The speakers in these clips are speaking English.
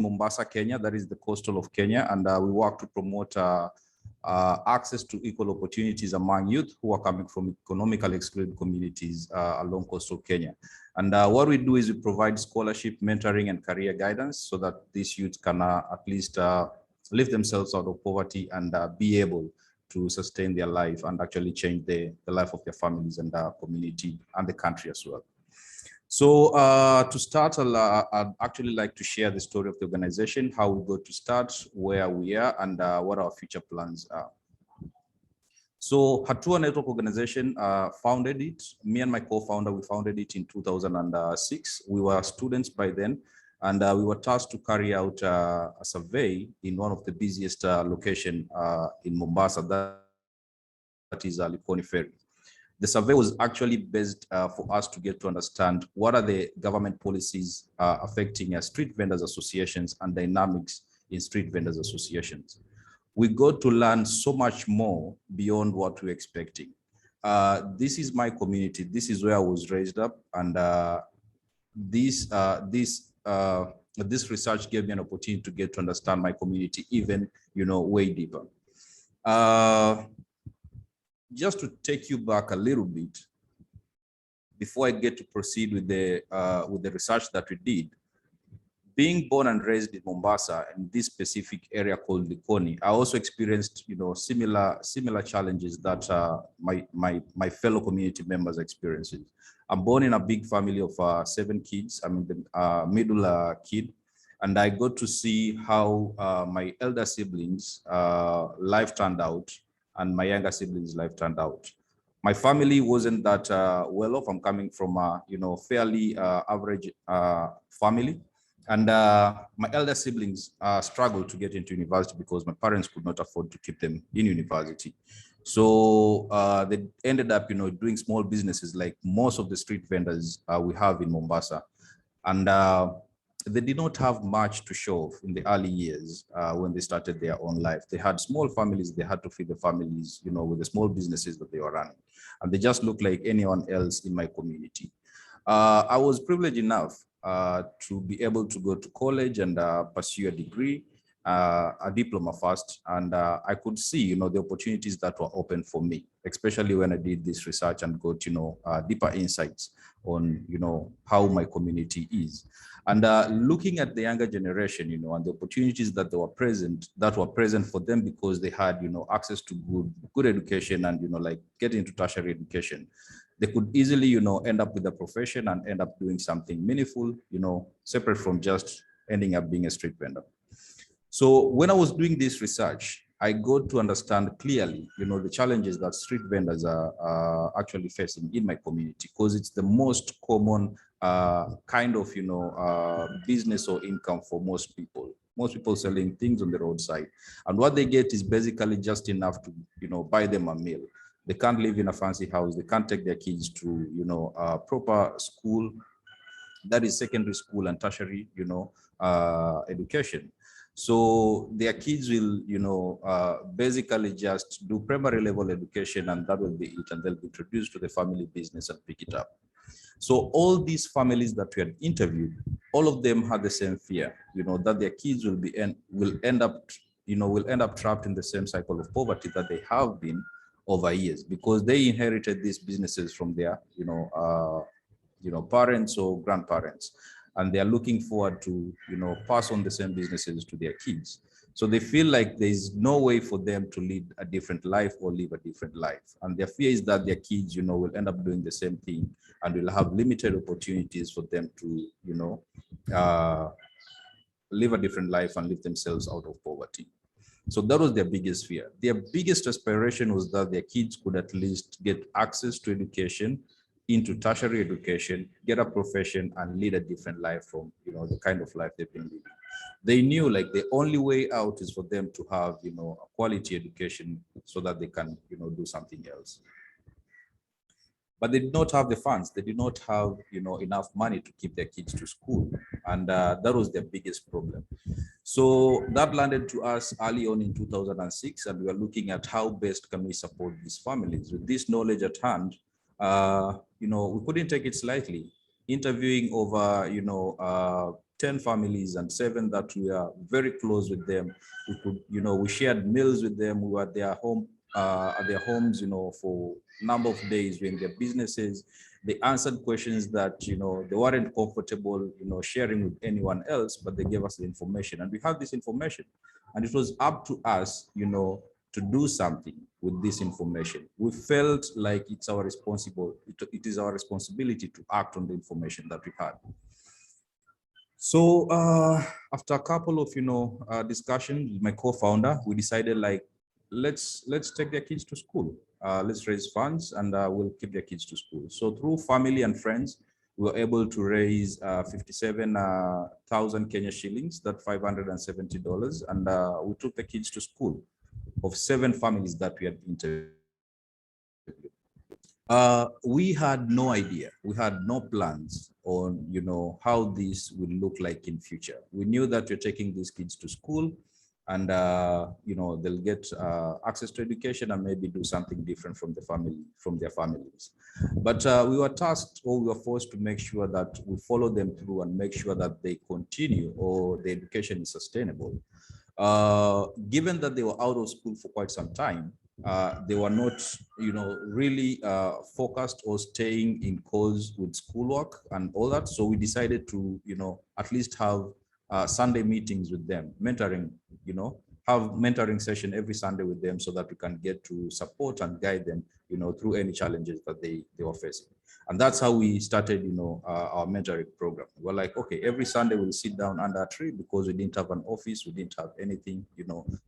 Mombasa, Kenya, that is the coastal of Kenya, and we work to promote access to equal opportunities among youth who are coming from economically excluded communities along coastal Kenya. And what we do is we provide scholarship, mentoring, and career guidance so that these youth can at least lift themselves out of poverty and be able to sustain their life and actually change the life of their families and community and the country as well. So to start, I'd actually like to share the story of the organization, how we got to start, where we are, and what our future plans are. So Hatua Network Organization founded it. Me and my co-founder, we founded it in 2006. We were students by then, and we were tasked to carry out a survey in one of the busiest location in Mombasa, that is Likoni Ferry. The survey was actually based for us to get to understand what are the government policies affecting street vendors associations and dynamics in street vendors associations. We got to learn so much more beyond what we were expecting. This is my community. This is where I was raised up, and this research gave me an opportunity to get to understand my community even, way deeper. Just to take you back a little bit, before I get to proceed with the research that we did, being born and raised in Mombasa in this specific area called Likoni, I also experienced, similar challenges that my fellow community members experienced. I'm born in a big family of 7 kids. I'm the middle kid, and I got to see how my elder siblings' life turned out, and my younger siblings' life turned out. My family wasn't that well off. I'm coming from a fairly average family, and my elder siblings struggled to get into university because my parents could not afford to keep them in university. So they ended up doing small businesses like most of the street vendors we have in Mombasa, and they did not have much to show off in the early years when they started their own life. They had small families, they had to feed the families, with the small businesses that they were running. And they just looked like anyone else in my community. I was privileged enough to be able to go to college and pursue a degree, a diploma first. And I could see, the opportunities that were open for me, especially when I did this research and got, deeper insights on, how my community is. And looking at the younger generation, and the opportunities that were present for them because they had, access to good education and, like get into tertiary education, they could easily, end up with a profession and end up doing something meaningful, separate from just ending up being a street vendor. So when I was doing this research, I got to understand clearly, the challenges that street vendors are actually facing in my community, because it's the most common kind of, business or income for most people. Most people selling things on the roadside, and what they get is basically just enough to, buy them a meal. They can't live in a fancy house. They can't take their kids to, proper school, that is secondary school and tertiary, education. So their kids will, basically just do primary level education, and that will be it, and they'll be introduced to the family business and pick it up. So all these families that we had interviewed, all of them had the same fear, that their kids will end up trapped in the same cycle of poverty that they have been over years, because they inherited these businesses from their, parents or grandparents, and they are looking forward to, pass on the same businesses to their kids. So they feel like there's no way for them to lead a different life or live a different life. And their fear is that their kids, will end up doing the same thing and will have limited opportunities for them to, live a different life and live themselves out of poverty. So that was their biggest fear. Their biggest aspiration was that their kids could at least get access to education, into tertiary education, get a profession, and lead a different life from, the kind of life they've been living. They knew like the only way out is for them to have, a quality education so that they can, do something else. But they did not have the funds. They did not have, enough money to keep their kids to school. And that was their biggest problem. So that landed to us early on in 2006. And we were looking at how best can we support these families. With this knowledge at hand, we couldn't take it slightly. Interviewing over, 10 families and 7 that we are very close with them. We could, we shared meals with them. We were at their homes, for a number of days. We're in their businesses. They answered questions that, they weren't comfortable, sharing with anyone else, but they gave us the information, and we have this information, and it was up to us, to do something with this information. We felt like it is our responsibility to act on the information that we had. So after a couple of discussions with my co-founder, we decided, like, let's take their kids to school. Let's raise funds, and we'll keep their kids to school. So through family and friends, we were able to raise 57,000 Kenya shillings, that's $570, and we took the kids to school of 7 families that we had interviewed. We had no idea, we had no plans on, how this will look like in future. We knew that we're taking these kids to school, and they'll get access to education and maybe do something different from their families. But we were tasked, or we were forced to make sure that we follow them through and make sure that they continue, or the education is sustainable. Given that they were out of school for quite some time, they were not, really focused or staying in course with schoolwork and all that. So we decided to, at least have Sunday meetings with them, mentoring, have mentoring session every Sunday with them, so that we can get to support and guide them, through any challenges that they were facing. And that's how we started, our mentoring program. We're like, okay, every Sunday we'll sit down under a tree, because we didn't have an office, we didn't have anything,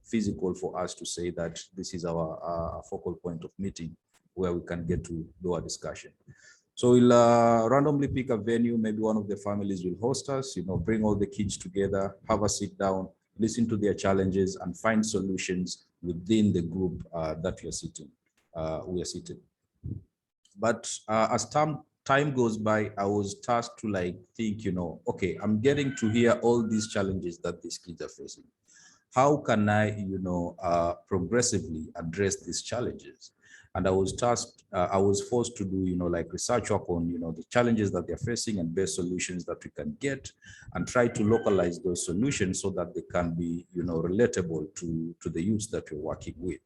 physical for us to say that this is our focal point of meeting where we can get to do our discussion. So we'll randomly pick a venue. Maybe one of the families will host us, bring all the kids together, have a sit down, listen to their challenges, and find solutions within the group that we are sitting. But as time goes by, I was tasked to think, okay, I'm getting to hear all these challenges that these kids are facing. How can I, progressively address these challenges? And I was forced to do, research work on, the challenges that they're facing and best solutions that we can get, and try to localize those solutions so that they can be, relatable to the youths that we're working with.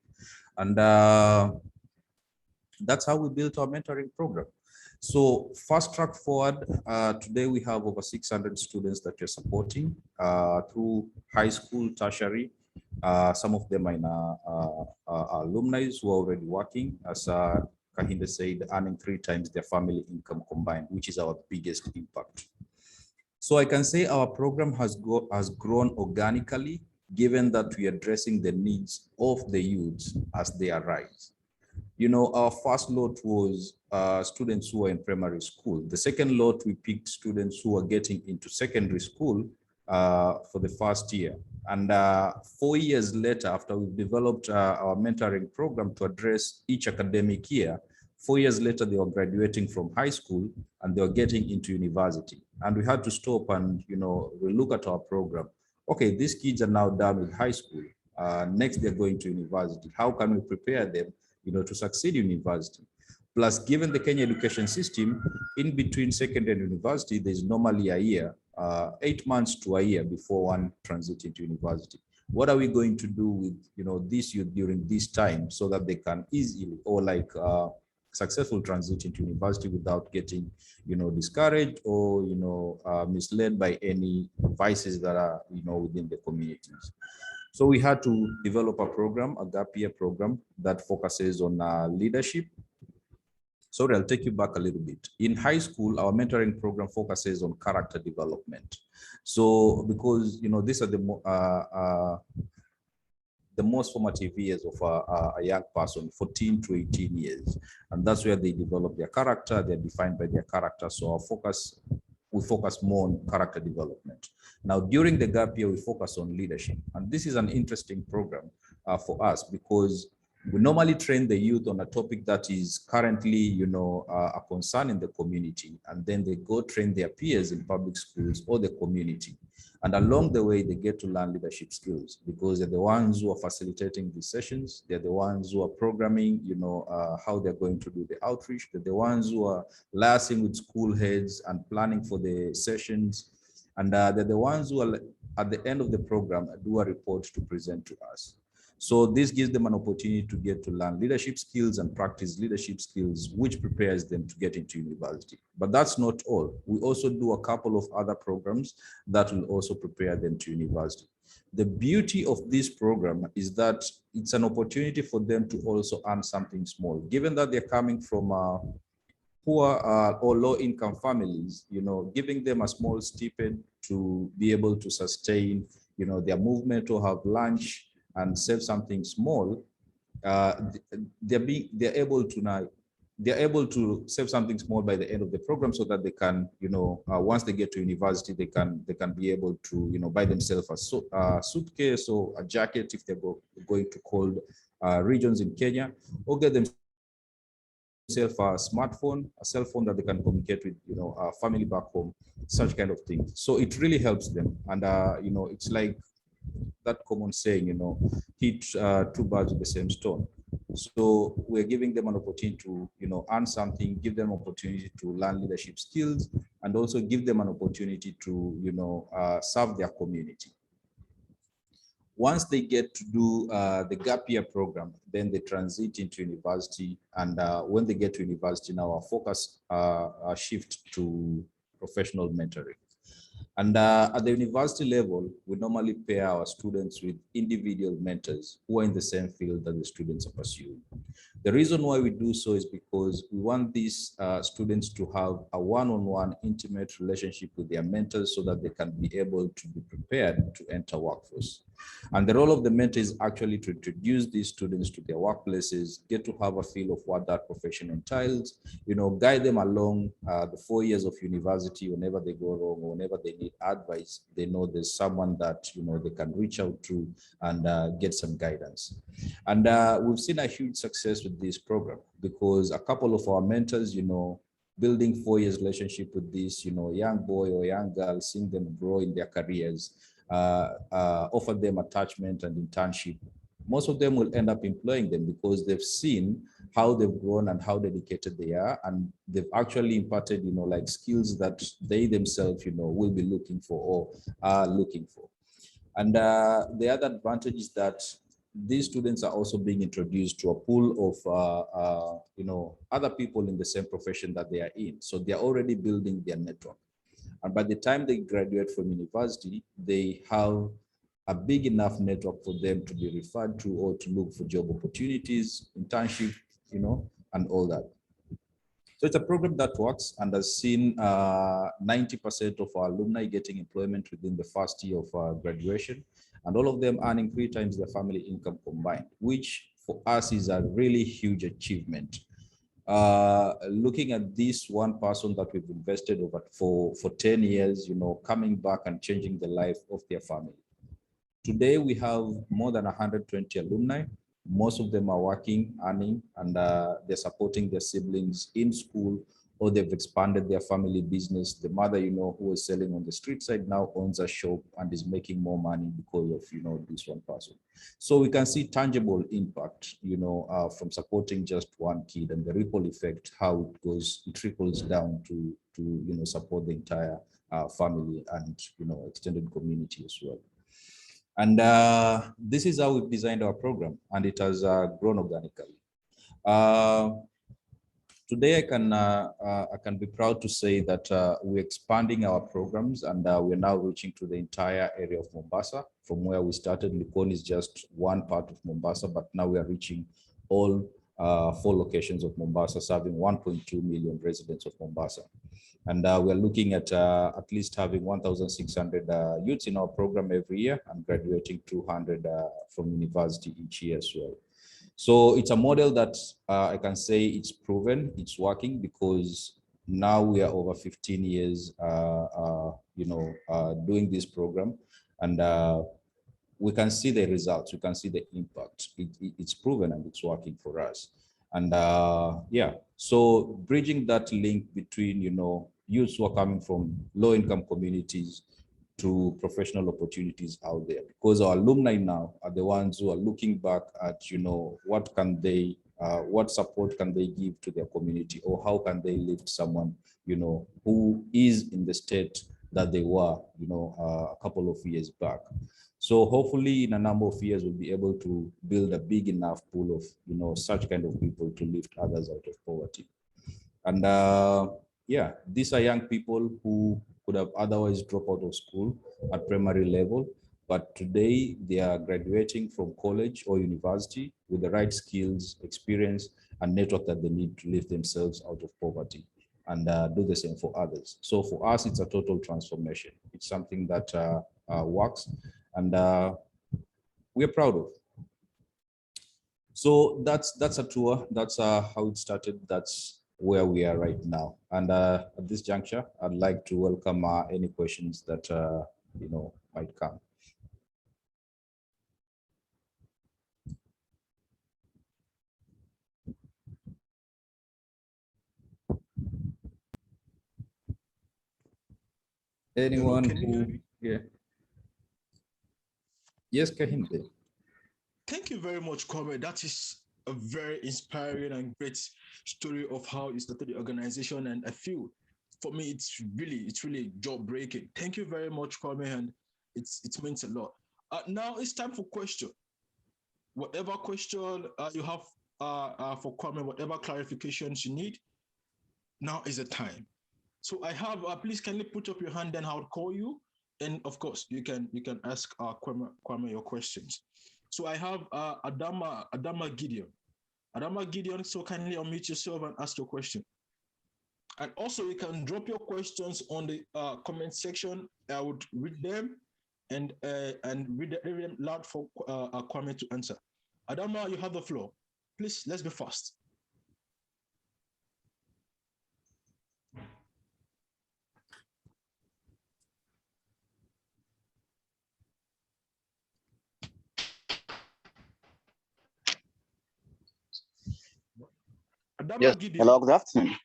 And that's how we built our mentoring program. So fast track forward, today we have over 600 students that we're supporting through high school, tertiary. Some of them are in alumni who are already working, as Kahinde said, earning 3 times their family income combined, which is our biggest impact. So I can say our program has grown organically, given that we are addressing the needs of the youths as they arise. Our first lot was students who are in primary school. The second lot, we picked students who are getting into secondary school for the first year. And 4 years later, after we've developed our mentoring program to address each academic year, 4 years later, they were graduating from high school and they were getting into university. And we had to stop and, relook at our program. Okay, these kids are now done with high school. Next, they're going to university. How can we prepare them, to succeed in university? Plus, given the Kenya education system, in between secondary and university, there's normally a year, 8 months to a year before one transits into university. What are we going to do with, this youth during this time, so that they can easily, or successful transit into university without getting, discouraged or, misled by any vices that are, within the communities? So we had to develop a program, a gap year program, that focuses on leadership. Sorry, I'll take you back a little bit. In high school, our mentoring program focuses on character development. So because, these are the most formative years of a young person, 14 to 18 years. And that's where they develop their character, they're defined by their character. So we focus more on character development. Now, during the gap year, we focus on leadership. And this is an interesting program for us, because we normally train the youth on a topic that is currently, a concern in the community, and then they go train their peers in public schools or the community. And along the way, they get to learn leadership skills, because they're the ones who are facilitating these sessions. They're the ones who are programming, how they're going to do the outreach. They're the ones who are liaising with school heads and planning for the sessions. And they're the ones who are at the end of the program do a report to present to us. So this gives them an opportunity to get to learn leadership skills and practice leadership skills, which prepares them to get into university. But that's not all. We also do a couple of other programs that will also prepare them to university. The beauty of this program is that it's an opportunity for them to also earn something small, given that they're coming from poor or low income families, giving them a small stipend to be able to sustain, their movement or have lunch and save something small. They're able to now, they're able to save something small by the end of the program, so that they can, once they get to university, they can be able to, buy themselves a suitcase or a jacket if they're going to cold regions in Kenya, or get themselves a smartphone, a cell phone that they can communicate with, family back home, such kind of things. So it really helps them. And, it's like that common saying, hit two birds with the same stone. So we're giving them an opportunity to, earn something, give them opportunity to learn leadership skills, and also give them an opportunity to, serve their community. Once they get to do the gap year program, then they transit into university. And when they get to university, now our focus shift to professional mentoring. And at the university level, we normally pair our students with individual mentors who are in the same field that the students are pursuing. The reason why we do so is because we want these students to have a one-on-one intimate relationship with their mentors, so that they can be able to be prepared to enter workforce. And the role of the mentor is actually to introduce these students to their workplaces, get to have a feel of what that profession entails, guide them along the 4 years of university. Whenever they go wrong, or whenever they need advice, they know there's someone that, they can reach out to and get some guidance. And we've seen a huge success with this program, because a couple of our mentors, building 4 years relationship with this, young boy or young girl, seeing them grow in their careers, offer them attachment and internship. Most of them will end up employing them, because they've seen how they've grown and how dedicated they are, and they've actually imparted, like skills that they themselves, will be looking for or are looking for. And the other advantage is that these students are also being introduced to a pool of, other people in the same profession that they are in. So they're already building their network. And by the time they graduate from university, they have a big enough network for them to be referred to, or to look for job opportunities, internship, and all that. So it's a program that works and has seen 90% of our alumni getting employment within the first year of graduation, and all of them earning 3 times their family income combined, which for us is a really huge achievement. Looking at this one person that we've invested over for 10 years, coming back and changing the life of their family. Today, we have more than 120 alumni. Most of them are working, earning, and they're supporting their siblings in school, or they've expanded their family business. The mother, who was selling on the street side, now owns a shop and is making more money because of, this one person. So we can see tangible impact, from supporting just one kid, and the ripple effect, how it trickles down to support the entire family and, extended community as well. And this is how we've designed our program, and it has grown organically. Today, I can be proud to say that we're expanding our programs, and we're now reaching to the entire area of Mombasa. From where we started, Likoni is just one part of Mombasa, but now we are reaching all 4 locations of Mombasa, serving 1.2 million residents of Mombasa. And we're looking at least having 1,600 youths in our program every year, and graduating 200 from university each year as well. So it's a model that I can say it's proven, it's working, because now we are over 15 years, doing this program, and we can see the results, we can see the impact. It's proven and it's working for us. And yeah, so bridging that link between, youths who are coming from low-income communities to professional opportunities out there, because our alumni now are the ones who are looking back at, what can they, what support can they give to their community, or how can they lift someone, who is in the state that they were, a couple of years back. So hopefully in a number of years, we'll be able to build a big enough pool of, such kind of people to lift others out of poverty. And yeah, these are young people who could have otherwise dropped out of school at primary level, but today they are graduating from college or university with the right skills, experience, and network that they need to lift themselves out of poverty and do the same for others. So for us, it's a total transformation. It's something that works, and we're proud of. So that's a tour. That's how it started. That's where we are right now. And at this juncture, I'd like to welcome any questions that might come. Anyone who, yeah. Yes, Kahinde. Thank you very much, Kwame. That is a very inspiring and great story of how you started the organization. And I feel for me, it's really job breaking. Thank you very much, Kwame, and it means a lot. Now it's time for question. Whatever question you have for Kwame, whatever clarifications you need, now is the time. So I have, please kindly put up your hand, then I'll call you. And of course, you can ask Kwame your questions. So I have Adama Gideon. Adama Gideon, so kindly unmute yourself and ask your question. And also you can drop your questions on the comment section. I would read them and read them loud for Kwame to answer. Adama, you have the floor. Please, let's be fast. Adama Yes. Gideon. Hello, good afternoon.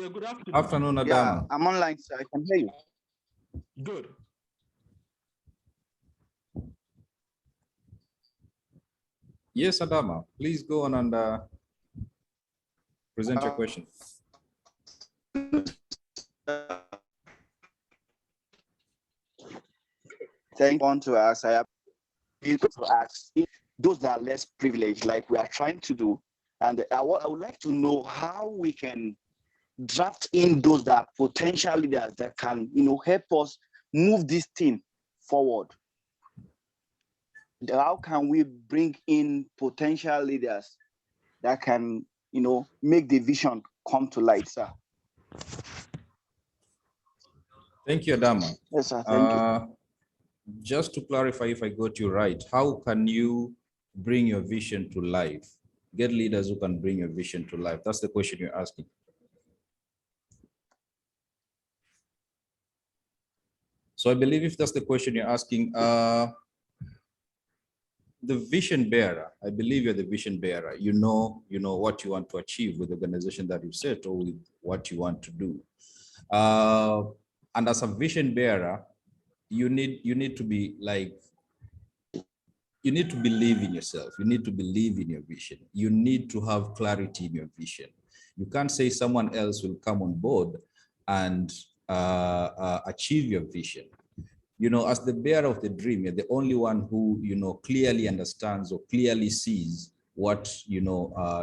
Yeah, good afternoon. Afternoon, Adama. Yeah, I'm online, so I can hear you. Good. Yes, Adama, please go on and present your question. Thank you. Want to ask, I have been to ask those that are less privileged, like we are trying to do, and I would like to know how we can draft in those that are potential leaders that can, help us move this thing forward. How can we bring in potential leaders that can, make the vision come to light, sir? Thank you, Adama. Yes, sir. Thank you. Just to clarify, if I got you right, how can you bring your vision to life? Get leaders who can bring your vision to life. That's the question you're asking. So I believe if that's the question you're asking, the vision bearer, I believe you're the vision bearer. You know what you want to achieve with the organization that you set or with what you want to do. And as a vision bearer, you need to be like, you need to believe in yourself. You need to believe in your vision. You need to have clarity in your vision. You can't say someone else will come on board and achieve your vision. As the bearer of the dream, you're the only one who, clearly understands or clearly sees what,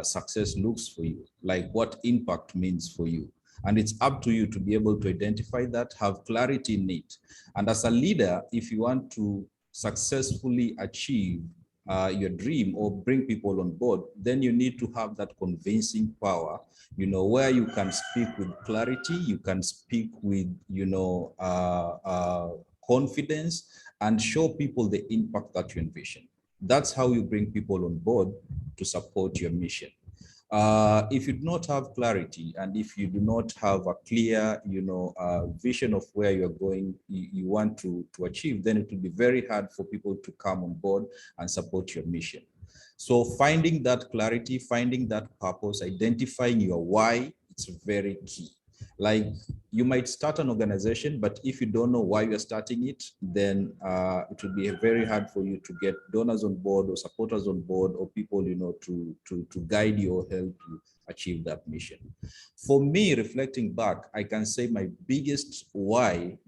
success looks for you, like what impact means for you. And it's up to you to be able to identify that, have clarity in it. And as a leader, if you want to successfully achieve your dream or bring people on board, then you need to have that convincing power, where you can speak with clarity, you can speak with, confidence, and show people the impact that you envision. That's how you bring people on board to support your mission. If you do not have clarity, and if you do not have a clear, vision of where you're going, you want to achieve, then it will be very hard for people to come on board and support your mission. So finding that clarity, finding that purpose, identifying your why, it's very key. Like you might start an organization, but if you don't know why you're starting it, then it will be very hard for you to get donors on board or supporters on board or people, to guide you or help you achieve that mission. For me, reflecting back, I can say my biggest why,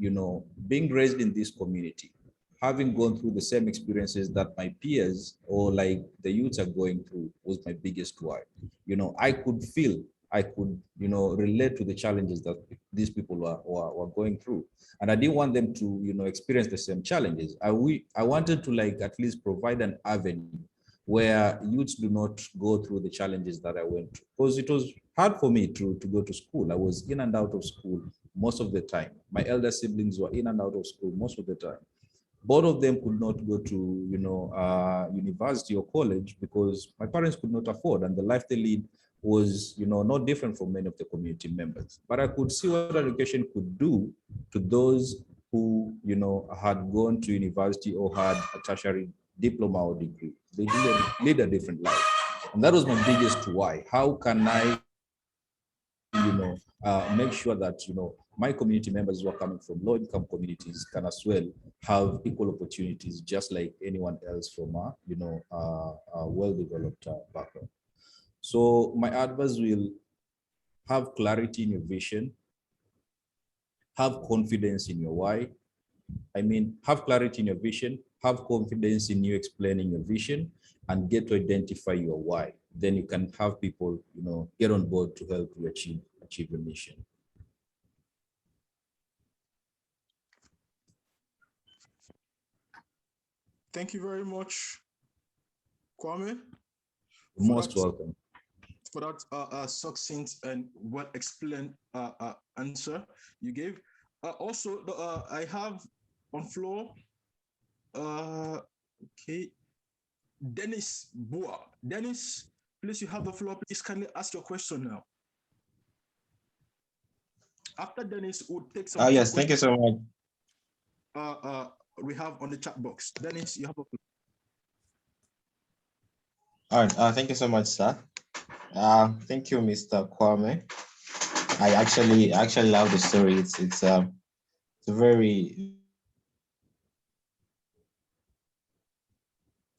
being raised in this community, having gone through the same experiences that my peers or like the youths are going through was my biggest why. I could feel, I could, relate to the challenges that these people were going through. And I didn't want them to, experience the same challenges. I wanted to like at least provide an avenue where youths do not go through the challenges that I went through. Because it was hard for me to go to school. I was in and out of school most of the time. My elder siblings were in and out of school most of the time. Both of them could not go to, university or college because my parents could not afford, and the life they lead was, not different from many of the community members. But I could see what education could do to those who, had gone to university or had a tertiary diploma or degree. They lead a different life. And that was my biggest why. How can I, make sure that, my community members who are coming from low income communities can as well have equal opportunities, just like anyone else from a well-developed background. So my advice will have clarity in your vision, have confidence in your why. Have clarity in your vision, have confidence in you explaining your vision, and get to identify your why. Then you can have people, get on board to help you achieve your mission. Thank you very much, Kwame, for Most that welcome. succinct and well explained answer you gave. Also, I have on floor, okay, Dennis Bua. Dennis, please, you have the floor. Please kindly ask your question now. After Dennis, we'll take some. Yes, thank you so much. We have on the chat box. Dennis, you have a floor. All right, thank you so much, sir. Thank you, Mr. Kwame. I actually love the story. It's a very.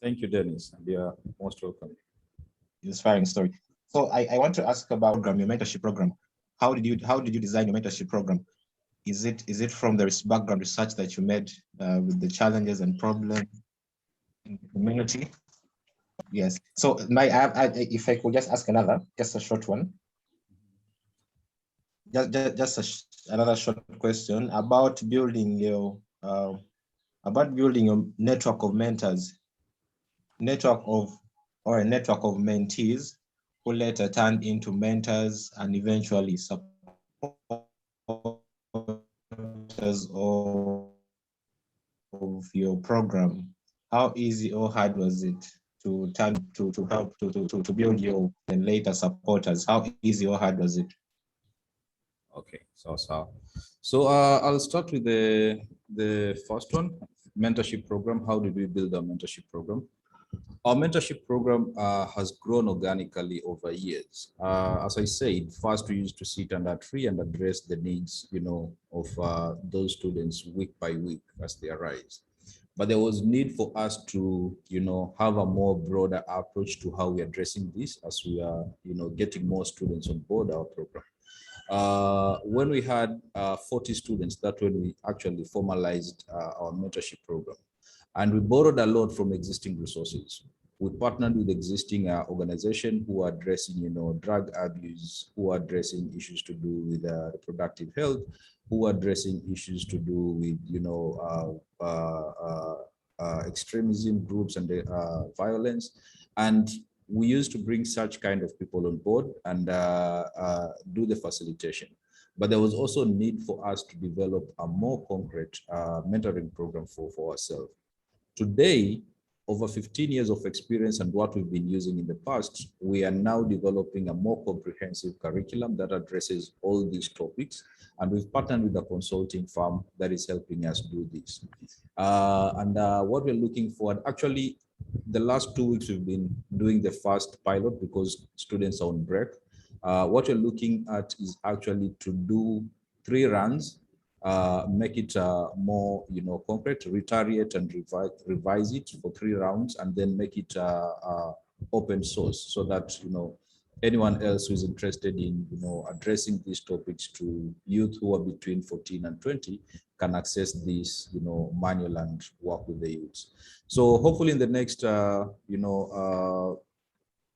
Thank you, Dennis. You're most welcome. Inspiring story. So I want to ask about your mentorship program. How did you design your mentorship program? Is it from the background research that you made with the challenges and problems in the community? Yes. So if I could just ask just a short one. Another short question about building your network of mentors, a network of mentees who later turned into mentors and eventually supporters of your program. How easy or hard was it to help to build your and later supporters? How easy or hard was it? Okay, so I'll start with the first one, mentorship program. How did we build our mentorship program? Our mentorship program has grown organically over years. As I said, first we used to sit under a tree and address the needs, of those students week by week as they arise. But there was need for us to, have a more broader approach to how we're addressing this as we are, getting more students on board our program. When we had 40 students, that's when we actually formalized our mentorship program. And we borrowed a lot from existing resources. We partnered with existing organizations who are addressing, drug abuse, who are addressing issues to do with reproductive health, who are addressing issues to do with, extremism groups and violence. And we used to bring such kind of people on board and do the facilitation. But there was also need for us to develop a more concrete mentoring program for ourselves. Today, over 15 years of experience and what we've been using in the past, we are now developing a more comprehensive curriculum that addresses all these topics. And we've partnered with a consulting firm that is helping us do this. What we're looking for, actually, the last 2 weeks we've been doing the first pilot because students are on break. What you're looking at is actually to do 3 runs, make it more, concrete, reiterate and revise it for 3 rounds, and then make it open source so that, anyone else who is interested in, addressing these topics to youth who are between 14 and 20 can access this, manual and work with the youths. So hopefully in the next,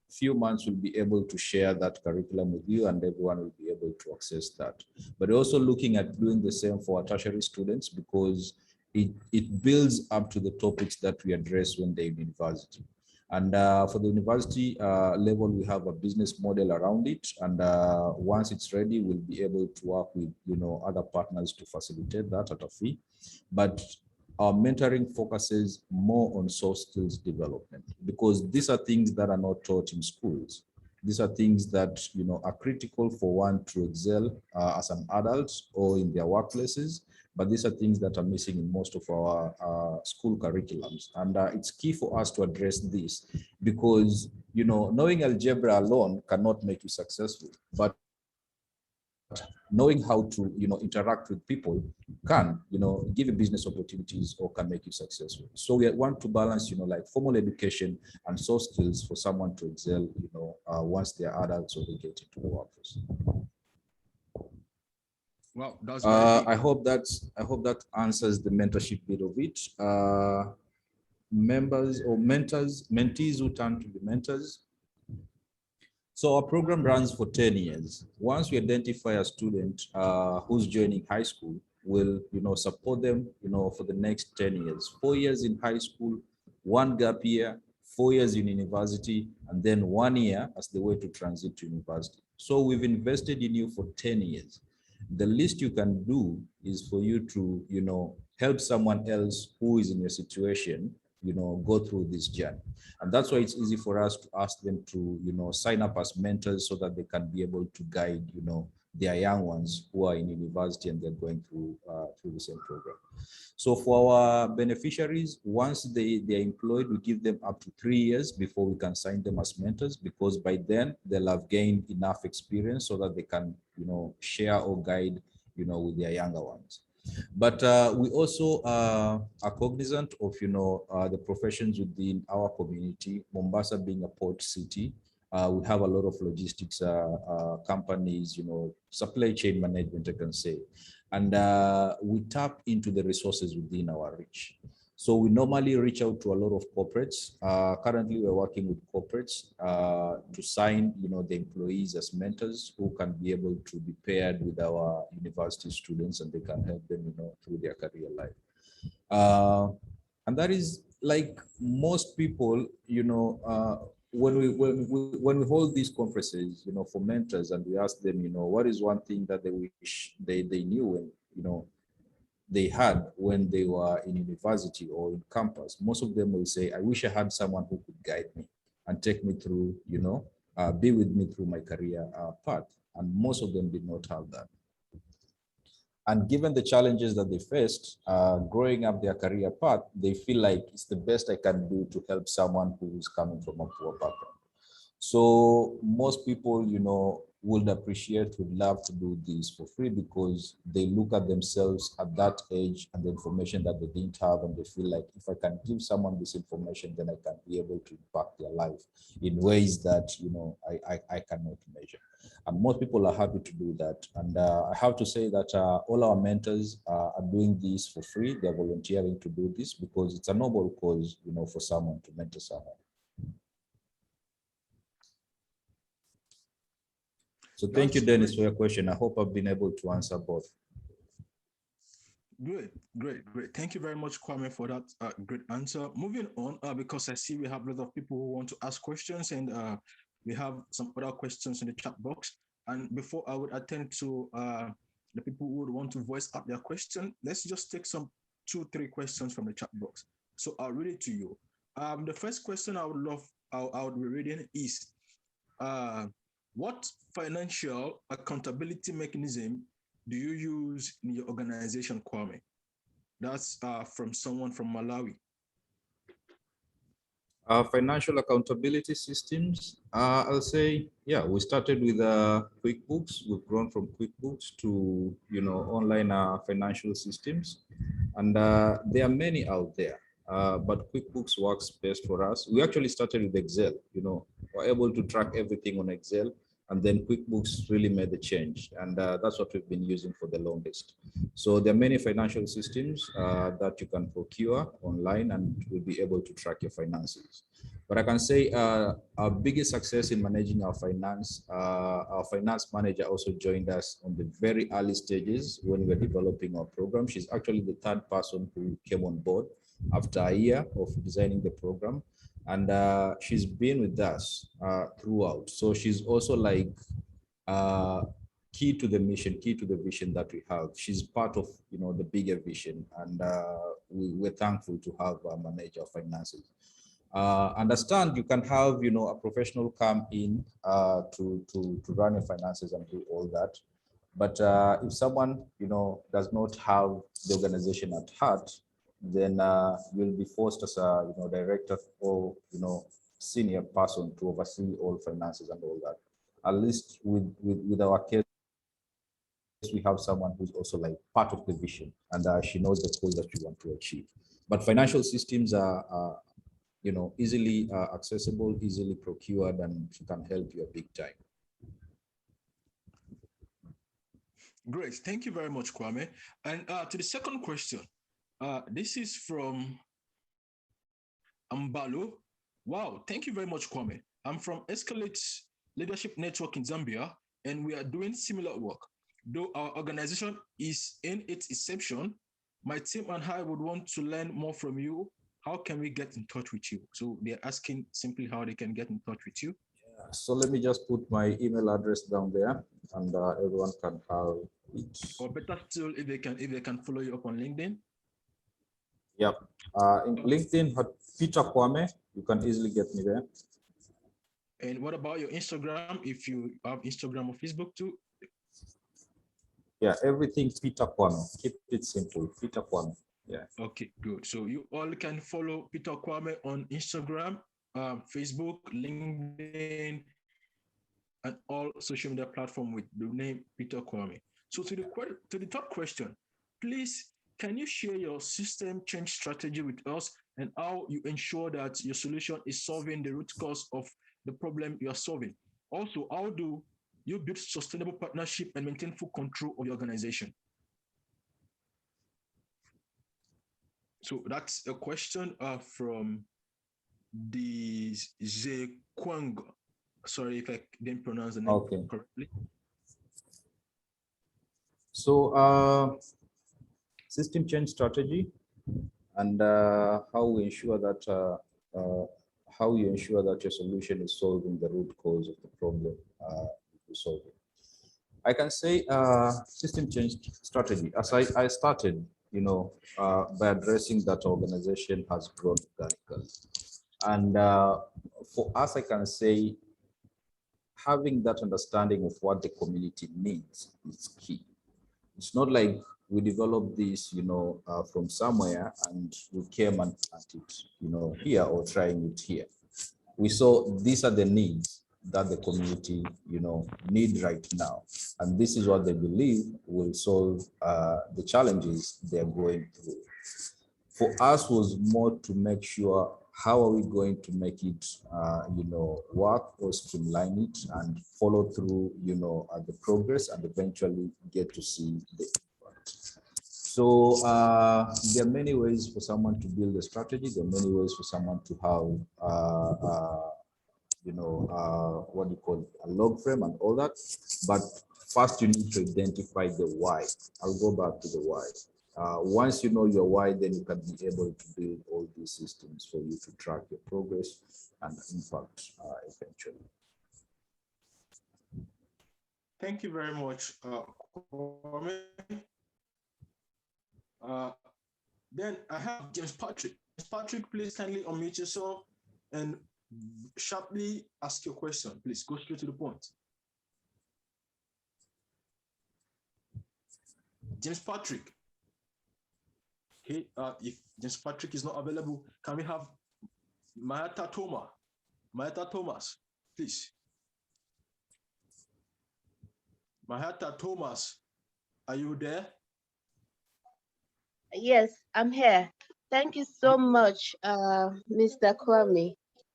few months we'll be able to share that curriculum with you, and everyone will be able to access that. But also looking at doing the same for our tertiary students, because it builds up to the topics that we address when they're in university. And for the university level, we have a business model around it. And once it's ready, we'll be able to work with, other partners to facilitate that at a fee. But our mentoring focuses more on soft skills development, because these are things that are not taught in schools. These are things that, are critical for one to excel as an adult or in their workplaces. But these are things that are missing in most of our school curriculums. And it's key for us to address this, because, knowing algebra alone cannot make you successful. But knowing how to, interact with people can, give you business opportunities or can make you successful. So we want to balance, like formal education and soft skills for someone to excel, once they're adults or they get into the workforce. Wow, that's I hope that answers the mentorship bit of it. Members or mentees who turn to the mentors. So our program runs for 10 years. Once we identify a student who's joining high school, we'll, support them, for the next 10 years. 4 years in high school, 1 gap year, 4 years in university, and then 1 year as the way to transit to university. So we've invested in you for 10 years. The least you can do is for you to, help someone else who is in your situation, go through this journey. And that's why it's easy for us to ask them to, sign up as mentors so that they can be able to guide, their young ones who are in university and they're going through the same program. So for our beneficiaries, once they are employed, we give them up to 3 years before we can sign them as mentors, because by then they'll have gained enough experience so that they can, share or guide, with their younger ones. But we also are cognizant of, the professions within our community. Mombasa being a port city, we have a lot of logistics companies, supply chain management, I can say. And we tap into the resources within our reach. So we normally reach out to a lot of corporates. Currently, we're working with corporates to sign, the employees as mentors who can be able to be paired with our university students, and they can help them, through their career life. And that is like most people, when we hold these conferences, for mentors, and we ask them, what is one thing that they wish they knew, and they had when they were in university or in campus, most of them will say, I wish I had someone who could guide me and take me through, be with me through my career path. And most of them did not have that. And given the challenges that they faced growing up their career path, they feel like it's the best I can do to help someone who's coming from a poor background. So most people, would appreciate, would love to do this for free, because they look at themselves at that age and the information that they didn't have, and they feel like if I can give someone this information, then I can be able to impact their life in ways that, I cannot measure. And most people are happy to do that. And I have to say that all our mentors are doing this for free. They're volunteering to do this because it's a noble cause, for someone to mentor someone. So thank you, Dennis, for your question. I hope I've been able to answer both. Great. Thank you very much, Kwame, for that great answer. Moving on, because I see we have a lot of people who want to ask questions, and we have some other questions in the chat box. And before I would attend to the people who would want to voice up their question, let's just take some 2-3 questions from the chat box. So I'll read it to you. The first question I would be reading is, what financial accountability mechanism do you use in your organization, Kwame? That's from someone from Malawi. Financial accountability systems, I'll say, yeah, we started with QuickBooks. We've grown from QuickBooks to, online financial systems. And there are many out there, but QuickBooks works best for us. We actually started with Excel, we're able to track everything on Excel. And then QuickBooks really made the change. And that's what we've been using for the longest. So there are many financial systems that you can procure online and will be able to track your finances. But I can say our biggest success in managing our finance manager also joined us on the very early stages when we were developing our program. She's actually the third person who came on board after a year of designing the program. And she's been with us throughout. So she's also like key to the mission, key to the vision that we have. She's part of the bigger vision, and we're thankful to have a manager of finances. Understand you can have a professional come in to run your finances and do all that. But if someone does not have the organization at heart, then you'll be forced as a director or senior person to oversee all finances and all that. At least with our case, we have someone who's also like part of the vision, and she knows the goals that we want to achieve. But financial systems are easily accessible, easily procured, and can help you a big time. Great. Thank you very much, Kwame. And to the second question, this is from Ambalo. Wow, thank you very much, Kwame. I'm from Escalate Leadership Network in Zambia, and we are doing similar work. Though our organization is in its inception, my team and I would want to learn more from you. How can we get in touch with you? So they're asking simply how they can get in touch with you. Yeah, so let me just put my email address down there, and everyone can have it. Or better still, if they can follow you up on LinkedIn. Yep. In LinkedIn, Peter Kwame, you can easily get me there. And what about your Instagram? If you have Instagram or Facebook too? Yeah, everything Peter Kwame. Keep it simple, Peter Kwame. Yeah. Okay, good. So you all can follow Peter Kwame on Instagram, Facebook, LinkedIn, and all social media platforms with the name Peter Kwame. So to the third question, please, can you share your system change strategy with us and how you ensure that your solution is solving the root cause of the problem you are solving? Also, how do you build sustainable partnership and maintain full control of your organization? So that's a question from the Zekwang. Sorry if I didn't pronounce the name correctly. So system change strategy and how we ensure that how you ensure that your solution is solving the root cause of the problem you're solving. I can say system change strategy. As I started, by addressing that organization has grown organically. And for us, I can say having that understanding of what the community needs is key. It's not like we developed this, from somewhere and we came and planted it, here or trying it here. We saw these are the needs that the community, need right now. And this is what they believe will solve the challenges they're going through. For us was more to make sure how are we going to make it, work or streamline it and follow through, the progress and eventually get to see the impact. So there are many ways for someone to build a strategy. There are many ways for someone to have, what do you call it, a log frame and all that. But first you need to identify the why. I'll go back to the why. Once you know your why, then you can be able to build all these systems for you to track your progress and impact eventually. Thank you very much, Kwame. Then I have James Patrick. James Patrick, please kindly unmute yourself and sharply ask your question. Please go straight to the point. James Patrick. Okay, if James Patrick is not available, can we have Mahata Thomas, please. Mahata Thomas, are you there? Yes, I'm here. Thank you so much, Mr. Kwame.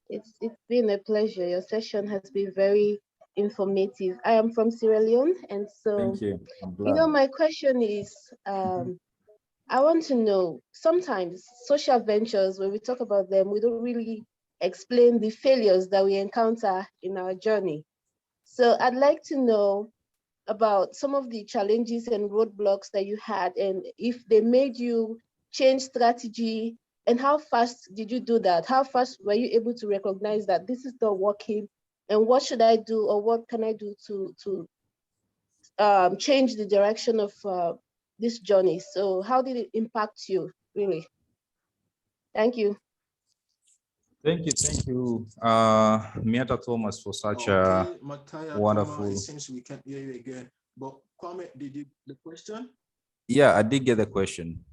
It's been a pleasure. Your session has been very informative. I am from Sierra Leone, and so Thank you. I'm glad. my question is, I want to know, sometimes social ventures, when we talk about them, we don't really explain the failures that we encounter in our journey. So I'd like to know about some of the challenges and roadblocks that you had, and if they made you change strategy, and how fast did you do that? How fast were you able to recognize that this is not working, and what should I do, or what can I do to change the direction of this journey? So how did it impact you, really? Thank you. Thank you, Miata Thomas, for such Okay, a Mataya wonderful. Thomas, it seems we can't hear you again. But Kwame, did you the question? Yeah, I did get the question.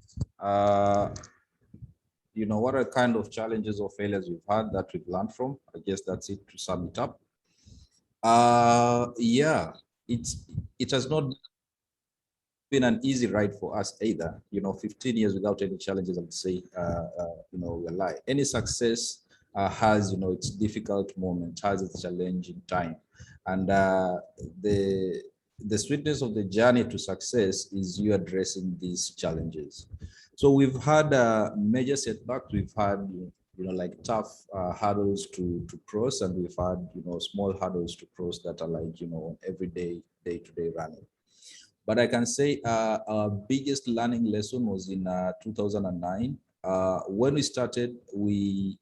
You know, what are kind of challenges or failures we've had that we've learned from? I guess that's it, to sum it up. Yeah, it has not been an easy ride for us either. You know, 15 years without any challenges, I would say, you know, we're lying. Any success has, you know, its difficult moment, has its challenging time. And the sweetness of the journey to success is you addressing these challenges. So we've had major setbacks. We've had, you know, like tough hurdles to cross, and we've had, you know, small hurdles to cross that are like, you know, everyday, day-to-day running. But I can say our biggest learning lesson was in 2009. When we started, we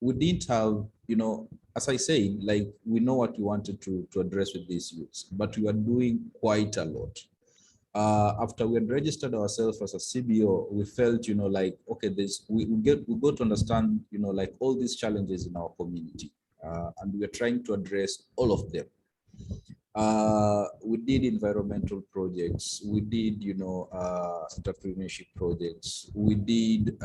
didn't have, you know, as I say, like, we know what we wanted to address with these youths, but we were doing quite a lot. After we had registered ourselves as a CBO, we felt, you know, like, okay, we got to understand, you know, like, all these challenges in our community, and we are trying to address all of them. We did environmental projects. We did, you know, entrepreneurship projects. We did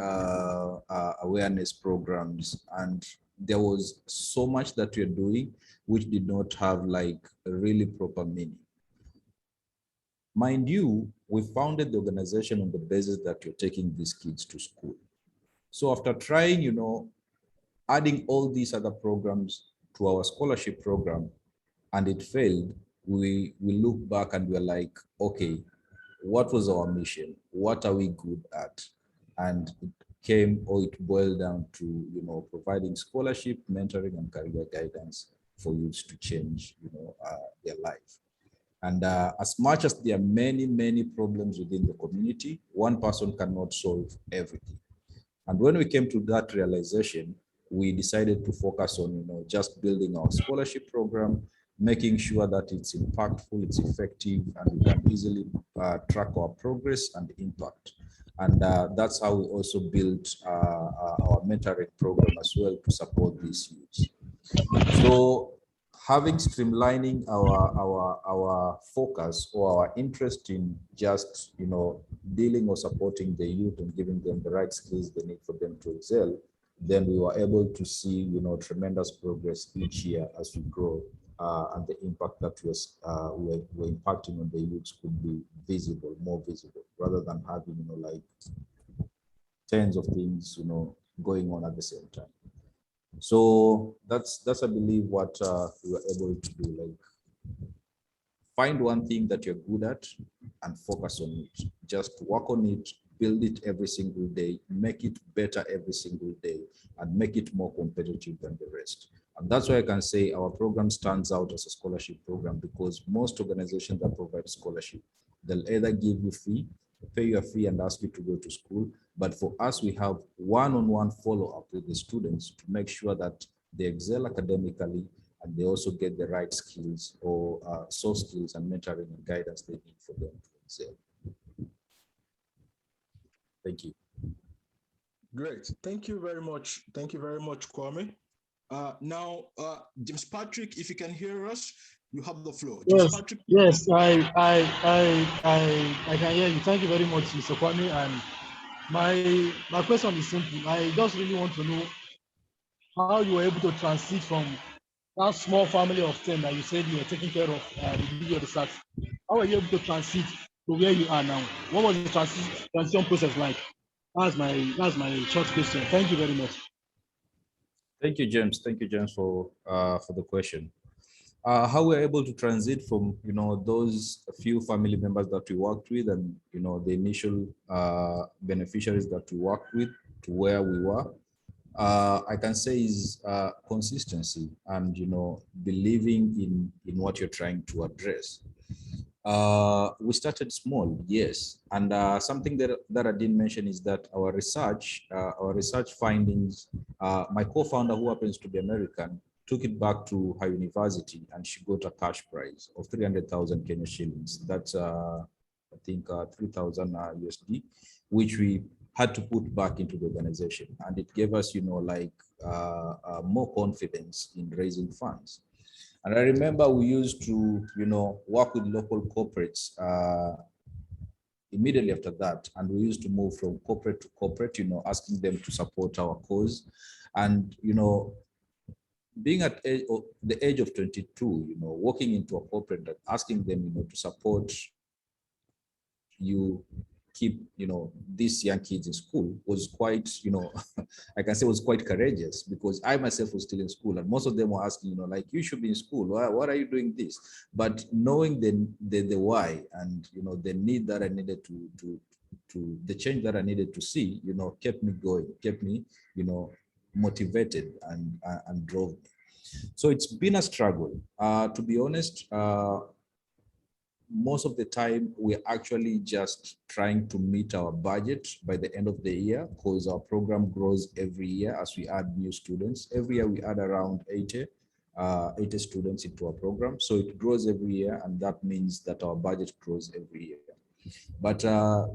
awareness programs, and there was so much that we're doing which did not have like a really proper meaning. Mind you, we founded the organization on the basis that you're taking these kids to school. So after trying, you know, adding all these other programs to our scholarship program, and it failed, we look back and we're like, okay, what was our mission? What are we good at? And it came, or it boiled down to, you know, providing scholarship, mentoring, and career guidance for youths to change, you know, their life. And as much as there are many, many problems within the community, one person cannot solve everything. And when we came to that realization, we decided to focus on, you know, just building our scholarship program, making sure that it's impactful, it's effective, and we can easily track our progress and impact. And that's how we also built our mentoring program as well to support these youths. So having streamlining our focus or our interest in just, you know, dealing or supporting the youth and giving them the right skills they need for them to excel, then we were able to see, you know, tremendous progress each year as we grow, and the impact that we're impacting on the youths could be visible, more visible, rather than having, you know, like tens of things, you know, going on at the same time. So that's I believe what we were able to do, like, find one thing that you're good at and focus on it. Just work on it, build it every single day, make it better every single day, and make it more competitive than the rest. And that's why I can say our program stands out as a scholarship program, because most organizations that provide scholarship, they'll either give you fee, pay you a fee and ask you to go to school. But for us, we have one-on-one follow-up with the students to make sure that they excel academically and they also get the right skills or soft skills and mentoring and guidance they need for them to excel. Thank you. Great. Thank you very much. Thank you very much, Kwame. Now, James Patrick, if you can hear us, you have the floor. James Yes, Patrick. yes, I can hear you. Thank you very much, Mr. Kwame. And my question is simple. I just really want to know how you were able to transit from that small family of 10 that you said you were taking care of the video research. How were you able to transit to where you are now? What was the transition process like? That's my short question. Thank you very much. Thank you, James. Thank you, James, for the question. How we're able to transit from those few family members that we worked with and the initial beneficiaries that we worked with to where we were, I can say is consistency and believing in what you're trying to address. We started small, yes, and something that I didn't mention is that our research findings. My co-founder, who happens to be American, took it back to her university, and she got a cash prize of 300,000 Kenya shillings. That's I think 3,000 USD, which we had to put back into the organization, and it gave us, more confidence in raising funds. And I remember we used to, work with local corporates immediately after that. And we used to move from corporate to corporate, asking them to support our cause. And, being at the age of 22, walking into a corporate and asking them, to support you keep these young kids in school was quite I can say was quite courageous, because I myself was still in school and most of them were asking like, you should be in school, what are you doing this? But knowing the why and the need that I needed to the change that I needed to see kept me going, kept me motivated and drove me. So it's been a struggle, to be honest. Most of the time, we're actually just trying to meet our budget by the end of the year, because our program grows every year as we add new students. Every year, we add around 80 students into our program. So it grows every year, and that means that our budget grows every year. But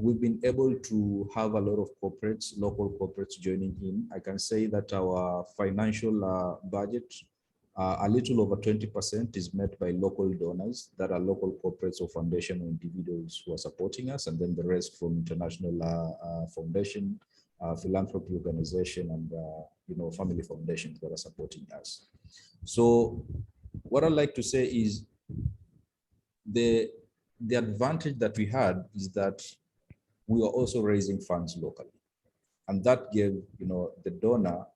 we've been able to have a lot of corporates, local corporates joining in. I can say that our financial budget, a little over 20% is met by local donors that are local corporates or foundation or individuals who are supporting us, and then the rest from international foundation, philanthropy organization, and family foundations that are supporting us. So what I'd like to say is the advantage that we had is that we were also raising funds locally, and that gave the donor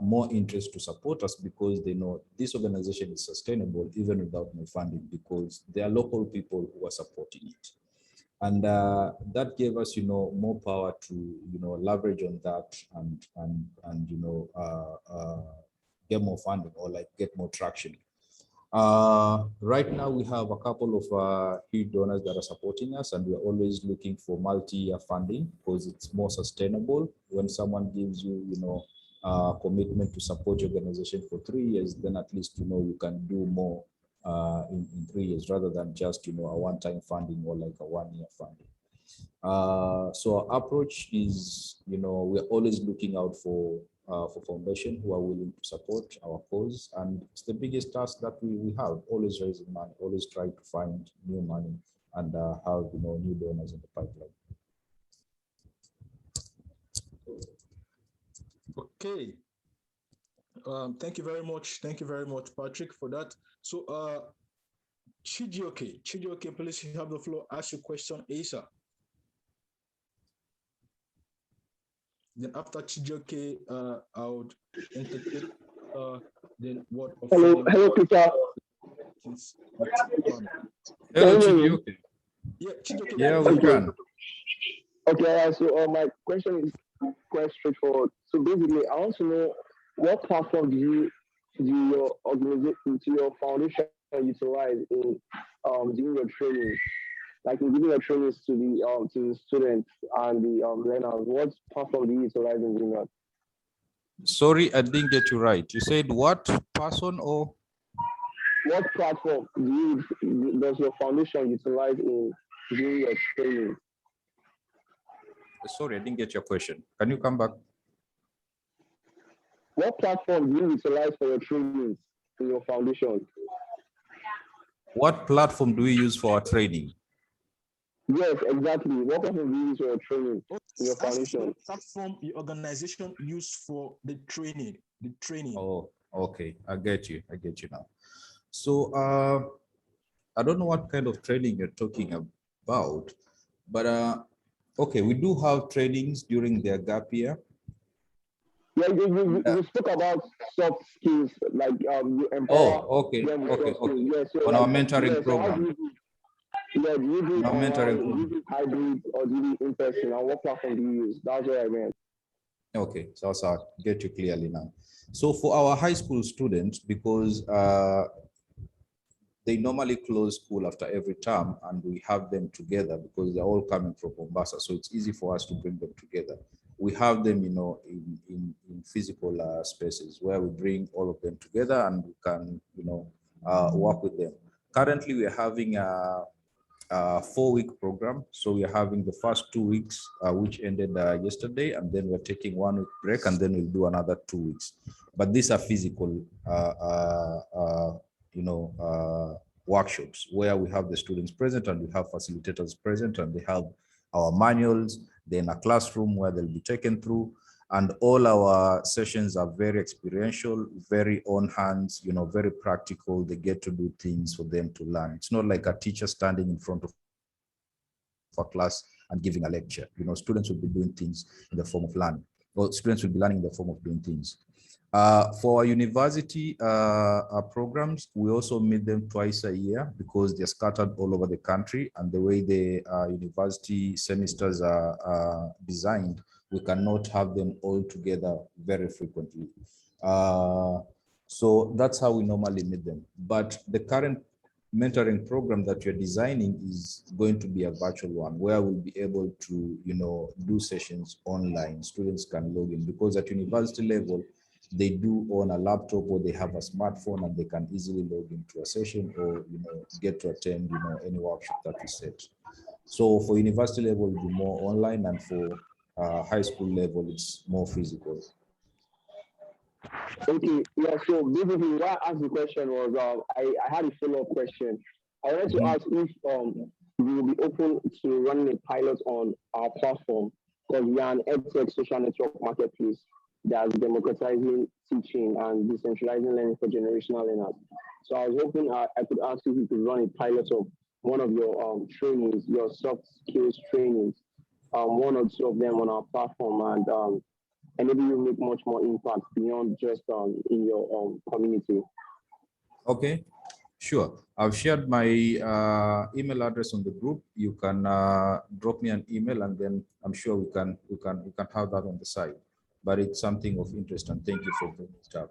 more interest to support us, because they know this organization is sustainable even without more funding, because there are local people who are supporting it. And that gave us more power to leverage on that and get more funding, or like get more traction. Right now we have a couple of huge donors that are supporting us, and we're always looking for multi-year funding, because it's more sustainable. When someone gives you commitment to support your organization for 3 years, then at least you can do more in 3 years, rather than just a one-time funding or like a one-year funding. So our approach is we're always looking out for foundation who are willing to support our cause, and it's the biggest task that we have, always raising money, always trying to find new money and have new donors in the pipeline. Okay. Thank you very much. Thank you very much, Patrick, for that. So, Chijioke, please, you have the floor. Ask your question, Asa. Then after Chijioke, I would entertain the word of hello, Peter. Hello, Chijioke. Yeah, Chijioke. Yeah, we can. Okay, so my question is quite straightforward. So basically, I want to know what platform do your organization, to your foundation utilize in doing your training, like in giving your trainings to the students and the learners? What platform do you utilize in doing that? Sorry, I didn't get you right. You said what person or what platform does your foundation utilize in doing your training? Sorry, I didn't get your question. Can you come back? What platform do you utilize for your trainings in your foundation? What platform do we use for our training? Yes, exactly. What platform do you use for your training in your That's the foundation? platform your organization used for the training. The training. Oh, okay. I get you. I get you now. So I don't know what kind of training you're talking about, but okay, we do have trainings during their gap year. Yeah, you, Uh, you spoke about soft skills, like you empower okay, them with okay, soft skills. okay. Yeah, so On our like, mentoring yeah, so how do program. you do? Yeah, do you do On it our online? mentoring Do you program. do it hybrid, or do you do it in person? And what platform do you use? That's what I meant. Okay, so I'll get you clearly now. So for our high school students, because they normally close school after every term and we have them together because they're all coming from Mombasa. So it's easy for us to bring them together. We have them, in physical spaces where we bring all of them together and we can, work with them. Currently, we're having a 4-week program. So we are having the first 2 weeks, which ended yesterday, and then we're taking 1 week break, and then we'll do another 2 weeks. But these are physical, workshops where we have the students present and we have facilitators present, and they have our manuals, then a classroom where they'll be taken through. And all our sessions are very experiential, very on hands, very practical. They get to do things for them to learn. It's not like a teacher standing in front of a class and giving a lecture. Students will be doing things in the form of learning, or students will be learning in the form of doing things. For our university programs, we also meet them twice a year because they're scattered all over the country, and the way the university semesters are designed, we cannot have them all together very frequently. So that's how we normally meet them. But the current mentoring program that you're designing is going to be a virtual one where we'll be able to, do sessions online. Students can log in because at university level, they do own a laptop or they have a smartphone and they can easily log into a session or, get to attend, any workshop that we set. So for university level, it'll be more online, and for high school level, it's more physical. Okay, yeah, so basically why I asked the question was I had a follow-up question. I wanted to ask if you will be open to running a pilot on our platform, because we are an edtech social network marketplace that's democratizing teaching and decentralizing learning for generational learners. So I was hoping I could ask if you could run a pilot of one of your trainings, your soft skills trainings, one or two of them on our platform, and maybe you make much more impact beyond just in your community. Okay, sure. I've shared my email address on the group. You can drop me an email, and then I'm sure we can have that on the side. But it's something of interest, and thank you for bringing it up.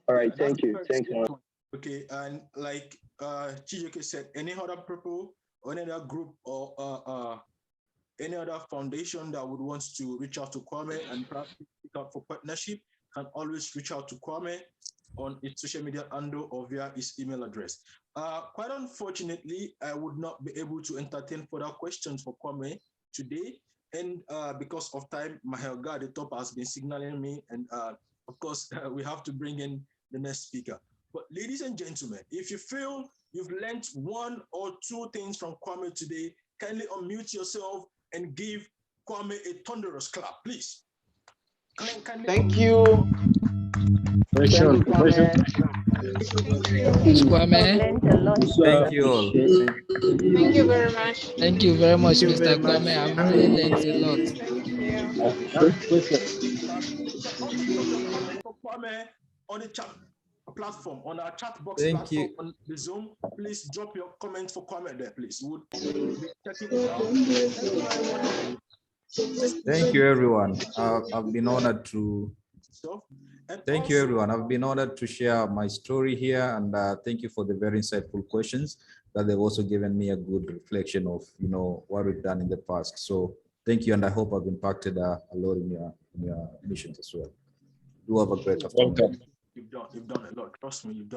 All right, Yeah, thank you. Thanks, man. Okay, and like Chijike said, any other people or any other group or any other foundation that would want to reach out to Kwame and perhaps pick out for partnership can always reach out to Kwame on his social media handle or via his email address. Quite unfortunately, I would not be able to entertain further questions for Kwame today. And because of time, my Helga at the top has been signaling me. And of course, we have to bring in the next speaker. But ladies and gentlemen, if you feel you've learned one or two things from Kwame today, kindly unmute yourself and give Kwame a thunderous clap, please. Thank you. Question, question. Kwame. Learned a lot. Thank you all. Thank you very much. Thank you very much, Thank you Mr. very much. Kwame. I've really learned a lot. Thank you. You can also drop your comment for Kwame on the chat platform, on our chat box Thank platform you. on the Zoom. Please drop your comment for Kwame there, please. We'll be checking it out. Thank you very much. Thank you, everyone. I've been honored to. Thank you, everyone. I've been honored to share my story here, and thank you for the very insightful questions that they've also given me a good reflection of, what we've done in the past. So thank you, and I hope I've impacted a lot in your missions as well. Do have a great afternoon. You've done a lot. Trust me, you've done.